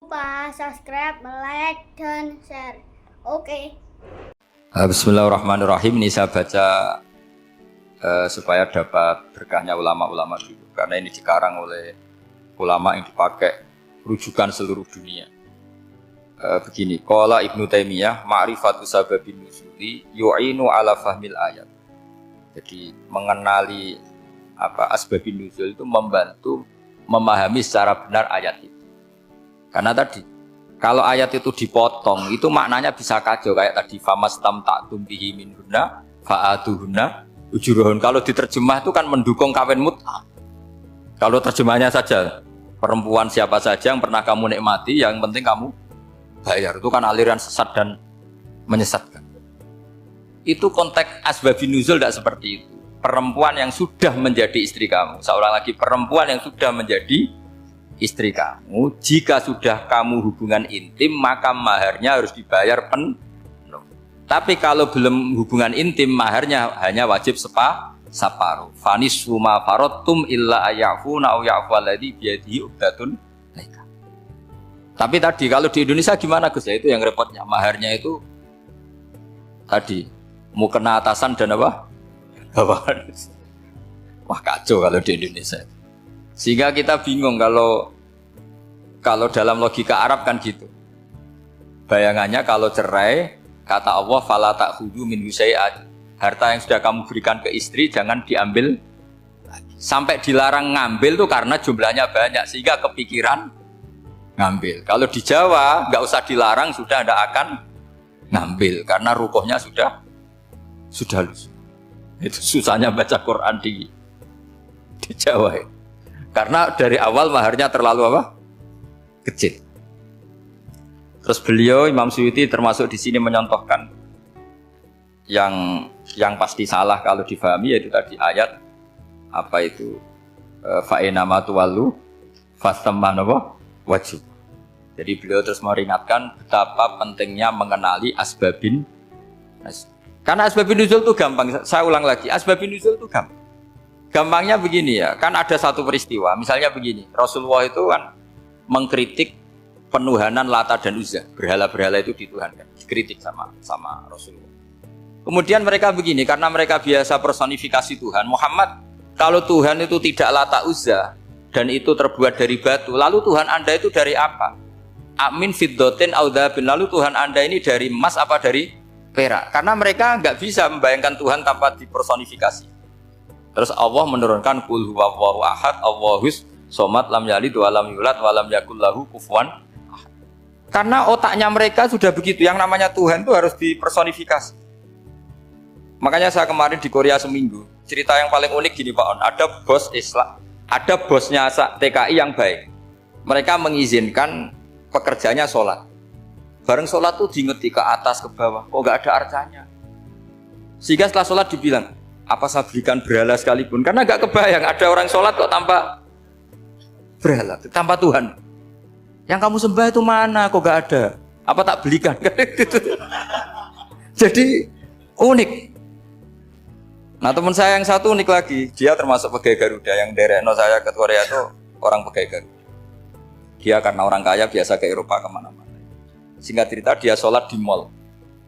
Lupa subscribe, like, dan share. Oke. Bismillahirrahmanirrahim. Ini saya baca supaya dapat berkahnya ulama-ulama dulu. Karena ini dikarang oleh ulama yang dipakai rujukan seluruh dunia. Begini, qala Ibnu Taimiyah, ma'rifatu sababin nuzuli yu'inu ala fahmil ayat. Jadi mengenali asbabin nuzul itu membantu memahami secara benar ayat itu. Karena tadi kalau ayat itu dipotong itu maknanya bisa kacau kayak tadi famastam ta'tum bihi minhunna fa'atuhunna ujurahun. Kalau diterjemah itu kan mendukung kawin mut'ah. Kalau terjemahnya saja perempuan siapa saja yang pernah kamu nikmati, yang penting kamu bayar, itu kan aliran sesat dan menyesatkan. Itu konteks asbabun nuzul tidak seperti itu. Perempuan yang sudah menjadi istri kamu, seorang lagi perempuan yang sudah menjadi istri kamu, jika sudah kamu hubungan intim maka maharnya harus dibayar penuh. Tapi kalau belum hubungan intim, maharnya hanya wajib separuh. Fanis suma farotum illa ayafuna au ya'falladhi biyadihi uqdatun nikah. Tapi tadi kalau di Indonesia gimana Gus? Ya itu yang repotnya, maharnya itu tadi mau kena atasan dan apa? Bawahan. Wah kacau kalau di Indonesia. Sehingga kita bingung kalau dalam logika Arab kan gitu. Bayangannya kalau cerai, kata Allah fala ta'khudhu min syai'an. Harta yang sudah kamu berikan ke istri jangan diambil lagi. Sampai dilarang ngambil tuh karena jumlahnya banyak sehingga kepikiran ngambil. Kalau di Jawa nggak usah dilarang, sudah tidak akan ngambil karena rukuhnya sudah lusuh. Itu susahnya baca Quran di Jawa ya. Karena dari awal maharnya terlalu apa? Kecil. Terus beliau Imam Suyuti termasuk di sini menyontohkan yang pasti salah kalau difahami, yaitu tadi ayat apa itu fa'inama tuwallu fastamman wajib. Jadi beliau terus meringatkan betapa pentingnya mengenali asbabin. Karena asbabun nuzul itu gampang. Saya ulang lagi, asbabun nuzul itu gampang. Gampangnya begini ya, kan ada satu peristiwa. Misalnya begini, Rasulullah itu kan mengkritik penuhanan Lata dan Uzza. Berhala-berhala itu dituhankan, dikritik sama Rasulullah. Kemudian mereka begini, karena mereka biasa personifikasi Tuhan. Muhammad, kalau Tuhan itu tidak Lata Uzza dan itu terbuat dari batu, lalu Tuhan Anda itu dari apa? Amin fiddotin audhabin, lalu Tuhan Anda ini dari emas apa dari perak? Karena mereka nggak bisa membayangkan Tuhan tanpa dipersonifikasi. Terus Allah menurunkan qul huwallahu ahad, Allahus somad, lam yalid wa lam yulad wa lam yakul lahu kufuwan ahad. Karena otaknya mereka sudah begitu, yang namanya Tuhan itu harus dipersonifikasi. Makanya saya kemarin di Korea seminggu, cerita yang paling unik gini Pak On, ada bos Islam, ada bosnya TKI yang baik. Mereka mengizinkan pekerjanya sholat. Bareng sholat tuh diingeti ke atas ke bawah, kok nggak ada arcanya. Sehingga setelah sholat dibilang, apa saya berikan berhala sekalipun? Karena nggak kebayang ada orang sholat kok tanpa berhala, tanpa Tuhan. Yang kamu sembah itu mana? Kok nggak ada? Apa tak belikan? Jadi unik. Nah teman saya yang satu unik lagi, dia termasuk pegawai Garuda yang derekno saya ke Korea itu orang pegawai Garuda. Dia karena orang kaya biasa ke Eropa kemana-mana. Singkat cerita dia sholat di mall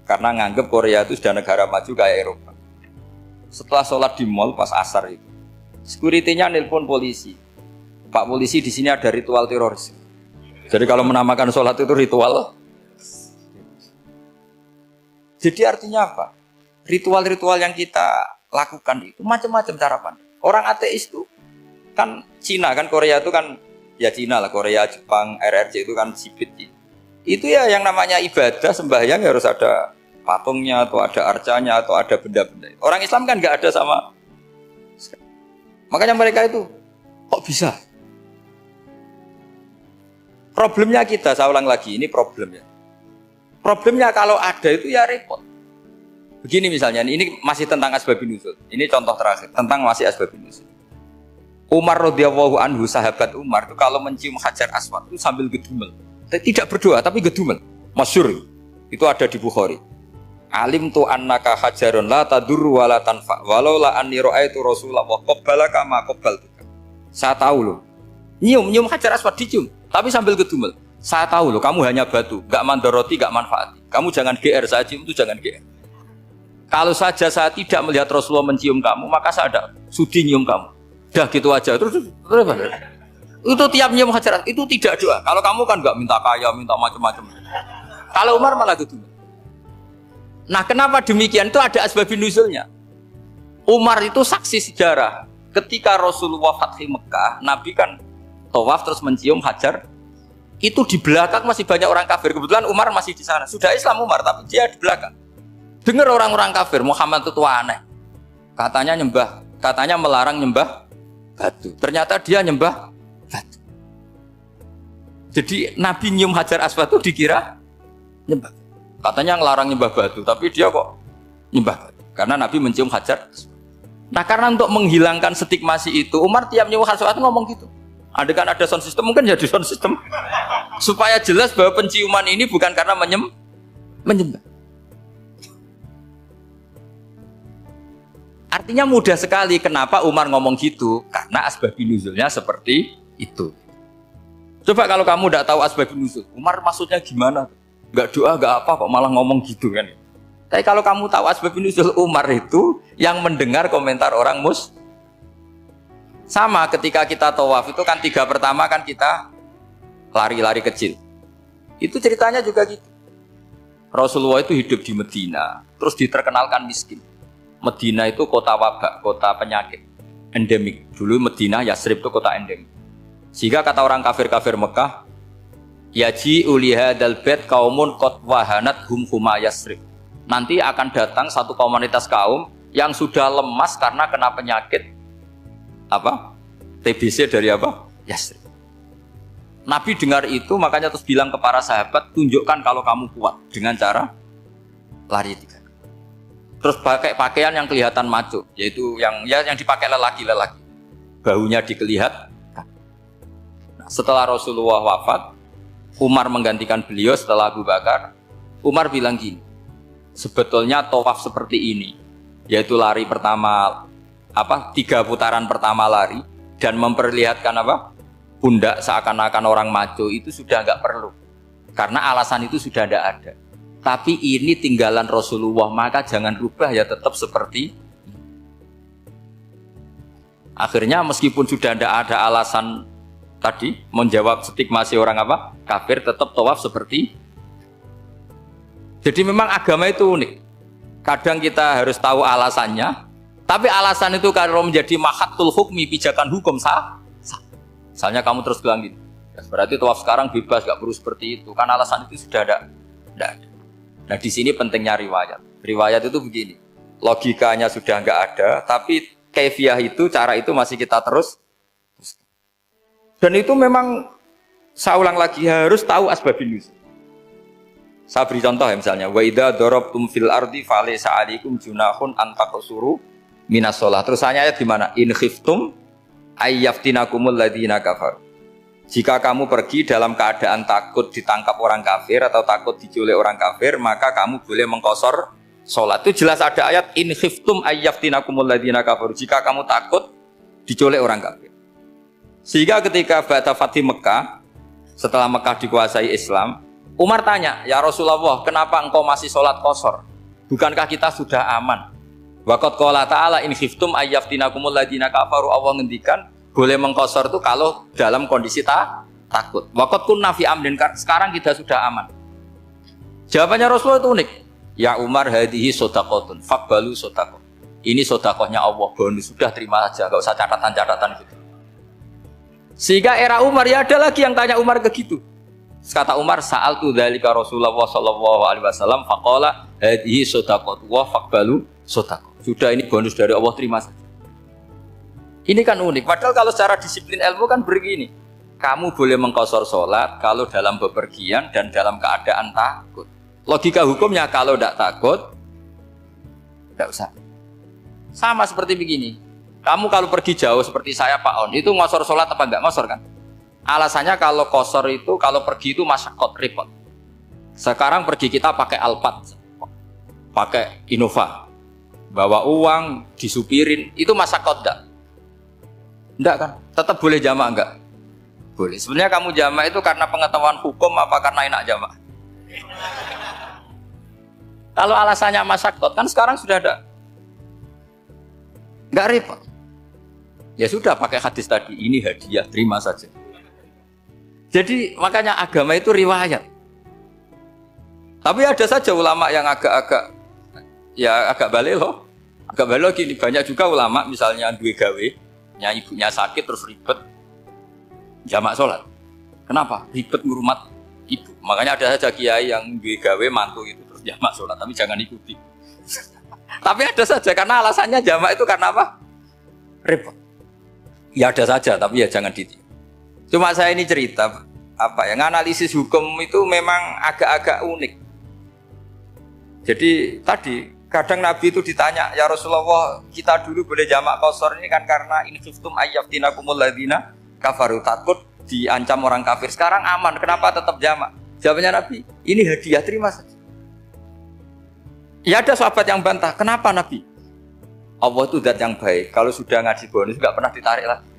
karena nganggep Korea itu sudah negara maju kayak Eropa. Setelah sholat di mall pas asar itu, security-nya nelpon polisi. Pak polisi, di sini ada ritual teroris. Jadi kalau menamakan sholat itu ritual. Jadi artinya apa? Ritual-ritual yang kita lakukan itu macam-macam cara pandang. Orang ateis itu kan Cina, kan Korea itu kan ya Cina lah, Korea, Jepang, RRC itu kan sipit gitu. Itu ya yang namanya ibadah sembahyang harus ada patungnya atau ada arcanya atau ada benda-benda. Orang Islam kan nggak ada sama. Makanya mereka itu kok bisa? Problemnya kita, saya ulang lagi, ini problemnya. Problemnya kalau ada itu ya repot. Begini misalnya, ini masih tentang asbabun nuzul. Ini contoh terakhir tentang masih asbabun nuzul. Umar radhiyallahu anhu, sahabat Umar itu kalau mencium Hajar Aswad itu sambil gedumel. Tidak berdoa tapi gedumel. Masyhur. Itu ada di Bukhari. Alim tu annaka hajarun la tadur wa la tanfa walau la anni ra'aitu Rasulullah qabbalaka ma qabbaltuka. Saya tahu loh. Nyium Hajar Aswad dicium, tapi sambil gedumel. Saya tahu loh, kamu hanya batu, gak mandoroti, gak manfaati. Kamu jangan GR, saya cium itu jangan GR. Kalau saja saya tidak melihat Rasulullah mencium kamu, maka saya ada sudi nyium kamu. Dah gitu aja. Terus itu tiap nyium Hajar, itu tidak doa. Kalau kamu kan nggak minta kaya, minta macam-macam. Kalau Umar malah gitu. Nah, kenapa demikian? Itu ada asbabun nuzulnya. Umar itu saksi sejarah. Ketika Rasulullah Fathi Mekah, Nabi kan tawaf terus mencium Hajar. Itu di belakang masih banyak orang kafir. Kebetulan Umar masih di sana. Sudah Islam Umar, tapi dia di belakang. Dengar orang-orang kafir, Muhammad itu tua aneh. Katanya melarang nyembah batu. Ternyata dia nyembah batu. Jadi Nabi nyium Hajar Aswad itu dikira nyembah. Katanya ngelarang nyembah batu, tapi dia kok nyembah batu. Karena Nabi mencium Hajar Aswad. Nah, karena untuk menghilangkan stigmasi itu, Umar tiap nyium Hajar Aswad ngomong gitu. Kan ada sound system, mungkin jadi sound system. Supaya jelas bahwa penciuman ini bukan karena menyembah. Artinya mudah sekali kenapa Umar ngomong gitu, karena asbabun nuzulnya seperti itu. Coba kalau kamu tidak tahu asbabun nuzul, Umar maksudnya gimana? Gak doa, gak apa kok malah ngomong gitu kan. Tapi kalau kamu tahu asbabun nuzul, Umar itu yang mendengar komentar orang sama ketika kita tawaf itu kan 3 pertama kan kita lari-lari kecil. Itu ceritanya juga gitu. Rasulullah itu hidup di Medina, terus diterkenalkan miskin. Medina itu kota wabak, kota penyakit, endemik. Dulu Medina, Yasrib itu kota endemik. Sehingga kata orang kafir-kafir Mekah, yaji ulihadal bait kaumun qad wahanat huma Yasrib. Nanti akan datang satu komunitas kaum yang sudah lemas karena kena penyakit TBC dari Yasrib. Nabi dengar itu makanya terus bilang ke para sahabat, tunjukkan kalau kamu kuat dengan cara lari 3. Terus pakai pakaian yang kelihatan maco, yaitu yang dipakai lelaki-lelaki. Bahunya dikelihat. Nah, setelah Rasulullah wafat, Umar menggantikan beliau setelah Abu Bakar. Umar bilang gini, sebetulnya tawaf seperti ini, yaitu lari pertama 3 putaran pertama lari dan memperlihatkan pundak seakan-akan orang maco itu sudah nggak perlu. Karena alasan itu sudah tidak ada. Tapi ini tinggalan Rasulullah, maka jangan rubah ya, tetap seperti ini. Akhirnya meskipun sudah tidak ada alasan tadi menjawab stigmasi orang kafir, tetap tawaf seperti. Jadi memang agama itu unik. Kadang kita harus tahu alasannya, tapi alasan itu kalau menjadi mahatul hukmi, pijakan hukum sah. Misalnya kamu terus bilang gini, ya berarti tawaf sekarang bebas, gak perlu seperti itu. Kan alasan itu sudah tidak ada. Nah di sini pentingnya riwayat. Riwayat itu begini, logikanya sudah nggak ada, tapi kaifiah itu, cara itu masih kita terus. Dan itu memang, saya ulang lagi, harus tahu asbabun nuzul. Saya beri contoh ya misalnya, wa idza darabtum fil ardi falaysa 'alaikum junahun an taqsuru minas shalah. Terus ayat di mana? In khiftum ayyaftinakumul ladzina kafaru. Jika kamu pergi dalam keadaan takut ditangkap orang kafir atau takut diculik orang kafir, maka kamu boleh mengqasar sholat. Itu jelas ada ayat in khiftum ayyaftinakumul ladzina kafaru. Jika kamu takut diculik orang kafir. Sehingga ketika ba'da Fathi Mekah, setelah Mekah dikuasai Islam, Umar tanya, ya Rasulullah, kenapa engkau masih sholat qasar? Bukankah kita sudah aman? Wa qad qala ta'ala in khiftum ayyaftinakumul ladzina kafaru. Allah ngendikan boleh mengqasar itu kalau dalam kondisi takut. Wa qad kunna fi amrin, sekarang kita sudah aman. Jawabannya Rasulullah itu unik. Ya Umar, hadihi shadaqatun faqbalu shadaqah. Ini sedekahnya Allah, bonus, sudah terima saja, enggak usah catatan-catatan gitu. Sehingga era Umar ya ada lagi yang tanya Umar ke gitu. Kata Umar, sa'altu dzalika Rasulullah sallallahu alaihi wasallam faqala hadihi shadaqatu wa faqbalu shadaqah. Sudah ini bonus dari Allah, terima saja. Ini kan unik, padahal kalau secara disiplin ilmu kan begini. Kamu boleh mengqasar sholat kalau dalam bepergian dan dalam keadaan takut. Logika hukumnya kalau tidak takut, tidak usah. Sama seperti begini. Kamu kalau pergi jauh seperti saya Pak On, itu ngosor sholat apa enggak ngosor kan? Alasannya kalau kosor itu, kalau pergi itu masyakot, repot. Sekarang pergi kita pakai Alphard, pakai Innova, bawa uang, disupirin, itu masyakot enggak? Enggak kan? Tetap boleh jamaah enggak? Boleh. Sebenarnya kamu jamak itu karena pengetahuan hukum apa karena enak jamak? Kalau alasannya masyakot kan sekarang sudah ada. Nggak repot. Ya sudah pakai hadis tadi, ini hadiah, terima saja. Jadi makanya agama itu riwayat. Tapi ada saja ulama yang agak balik loh. Agak balik gini, banyak juga ulama misalnya duwe gawe, ibunya sakit terus ribet jamak sholat. Kenapa? Ribet ngurmat ibu. Makanya ada saja kiai yang duwe gawe mantu itu terus jamak sholat, tapi jangan ikuti. Tapi ada saja karena alasannya jamak itu karena apa? Repot. Ya ada saja, tapi ya jangan ditiru. Cuma saya ini cerita apa ya, analisis hukum itu memang agak-agak unik. Jadi tadi kadang Nabi itu ditanya, ya Rasulullah kita dulu boleh jamak qasar ini kan karena in khiftum ayyafinakumul ladzina kafaru, takut diancam orang kafir. Sekarang aman, kenapa tetap jamak? Jawabnya Nabi, ini hadiah, terima saja. Ya ada sahabat yang bantah, kenapa Nabi? Allah itu zat yang baik, kalau sudah ngaji bonus nggak pernah ditarik lagi.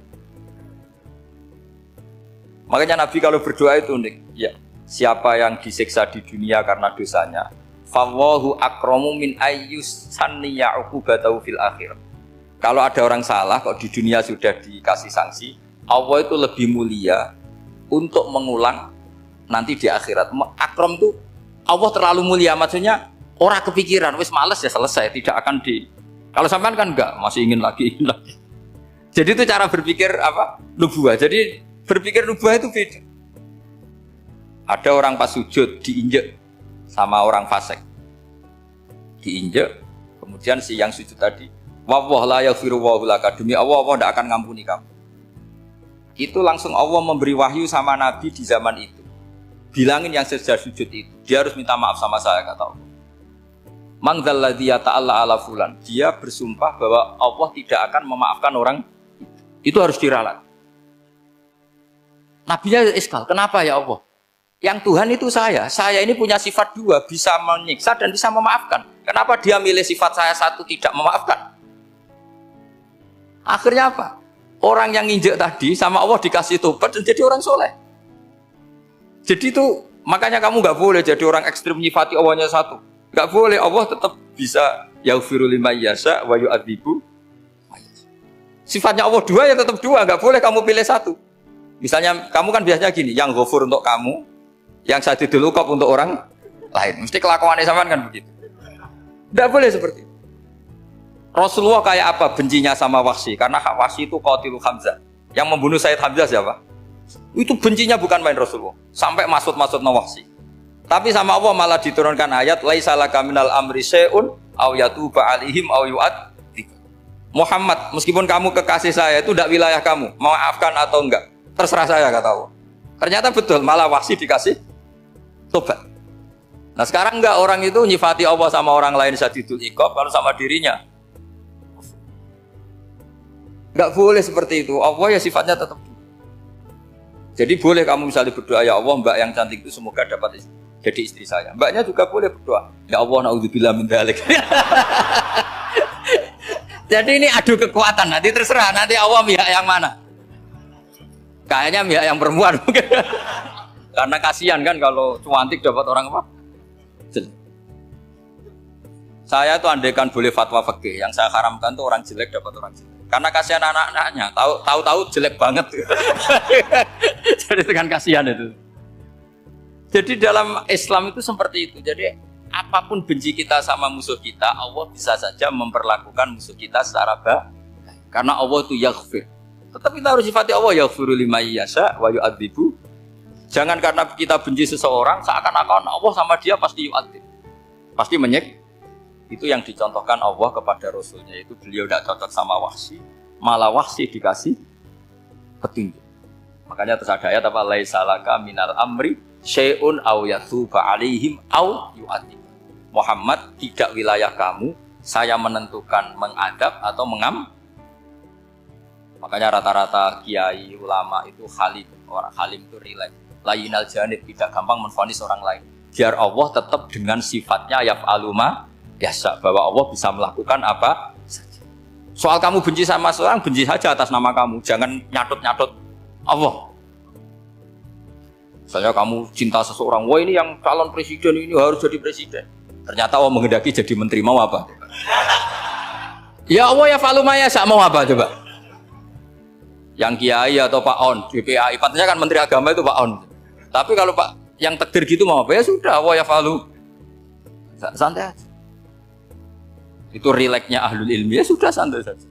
Makanya Nabi kalau berdoa itu unik, ya siapa yang disiksa di dunia karena dosanya, fawahu akramu min ayyus sanniya uqubatahu fil akhir. Kalau ada orang salah kok di dunia sudah dikasih sanksi, Allah itu lebih mulia untuk mengulang nanti di akhirat. Akram itu Allah terlalu mulia, maksudnya orang kepikiran wis males ya selesai, tidak akan di. Kalau sampean kan enggak, masih ingin lagi. Jadi itu cara berpikir apa? Nubuwah. Jadi berpikir nubuwah itu beda. Ada orang pas sujud diinjek sama orang fasik. Diinjek, kemudian si yang sujud tadi, wallah la yaghfiru wallahu laka, demi Allah tidak akan ngampuni kamu. Itu langsung Allah memberi wahyu sama Nabi di zaman itu. Bilangin yang sedang sujud itu, dia harus minta maaf sama saya, kata Allah. Man dzalladzi yata'alla ala fulan, dia bersumpah bahwa Allah tidak akan memaafkan orang itu harus diralat. Nabinya iskal, kenapa ya Allah? Yang Tuhan itu saya ini punya sifat dua, bisa menyiksa dan bisa memaafkan. Kenapa dia milih sifat saya satu tidak memaafkan? Akhirnya apa? Orang yang nginjek tadi sama Allah dikasih tobat dan jadi orang soleh. Jadi itu makanya kamu nggak boleh jadi orang ekstrim nyifati Allahnya satu. Nggak boleh, Allah tetap bisa yaghfiru liman yasha wa yu'adzibu. Sifatnya Allah dua ya tetap dua, nggak boleh kamu pilih satu. Misalnya kamu kan biasanya gini, yang ghafur untuk kamu, yang sadidul uqab untuk orang lain. Mesti kelakuannya sampean kan begitu. Nggak boleh seperti itu. Rasulullah kayak apa bencinya sama Wahsy? Karena Wahsy itu qatilul Hamzah. Yang membunuh Sayyid Hamzah siapa? Itu bencinya bukan main Rasulullah. Sampai maksud-maksud Wahsy. Tapi sama Allah malah diturunkan ayat laisa laka minal amri syai'un aw yatuba alaihim aw yu'adzib. Muhammad, meskipun kamu kekasih saya itu tidak wilayah kamu, maafkan atau enggak, terserah saya, kata Allah. Ternyata betul, malah Wahsy dikasih tobat. Nah sekarang enggak, orang itu nyifati Allah sama orang lain syadidul iqab, kalau sama dirinya enggak boleh seperti itu. Allah ya sifatnya tetap. Jadi boleh kamu misalnya berdoa, ya Allah mbak yang cantik itu semoga dapat jadi istri saya. Mbaknya juga boleh berdoa, ya Allah naudzubillah min dzalik. Jadi ini adu kekuatan, nanti terserah nanti Allah pihak yang mana. Kayaknya pihak yang perempuan mungkin. Karena kasihan kan kalau cantik dapat orang apa? Jelek. Saya tuh andaikan boleh fatwa fikih, yang saya haramkan tuh orang jelek dapat orang jelek. Karena kasihan anak-anaknya, tahu-tahu jelek banget. Jadi dengan kasihan itu. Jadi dalam Islam itu seperti itu. Jadi apapun benci kita sama musuh kita, Allah bisa saja memperlakukan musuh kita secara baik. Karena Allah itu yaghfir. Tetapi kita harus sifati Allah yaghfiru liman yasha wa yu'adzibu. Jangan karena kita benci seseorang seakan-akan Allah sama dia pasti yu'adzib. Pasti menyik. Itu yang dicontohkan Allah kepada Rasulnya, itu beliau tidak cocok sama Wahsy, malah Wahsy dikasih petunjuk. Makanya terus ada ayat apa, laisa laka minal amri syai'un aw yatuba alaihim aw yu'adzib. Muhammad, tidak wilayah kamu, saya menentukan mengadab atau mengam. Makanya rata-rata kiai ulama itu halim, orang halim itu rileks, layinal janib, tidak gampang menvonis orang lain. Biar Allah tetap dengan sifatnya yaf'alu ma yasha, bahwa Allah bisa melakukan apa saja. Soal kamu benci sama seorang, benci saja atas nama kamu, jangan nyatut-nyatut Allah. Misalnya kamu cinta seseorang, wah ini yang calon presiden ini harus jadi presiden. Ternyata Allah menghendaki jadi menteri, mau apa? Ya Allah ya falu maya, mau apa coba? Yang kiai atau Pak On, DPAI, patentnya kan menteri agama itu Pak On. Tapi kalau Pak yang takdir gitu mau apa? Ya sudah, Allah ya falu. Santai aja. Itu rileksnya ahlul ilmi, ya sudah santai saja.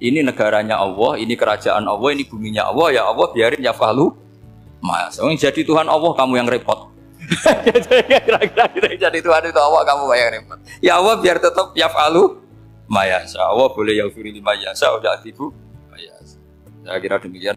Ini negaranya Allah, ini kerajaan Allah, ini buminya Allah, ya Allah biarin ya falu. Mas, jadi Tuhan Allah kamu yang repot. Kira-kira jadi Tuhan itu Allah kamu yang repot. Ya Allah biar tetap ya falu. Maya, Allah boleh yang firli maya, saya udah tibu. Saya kira demikian.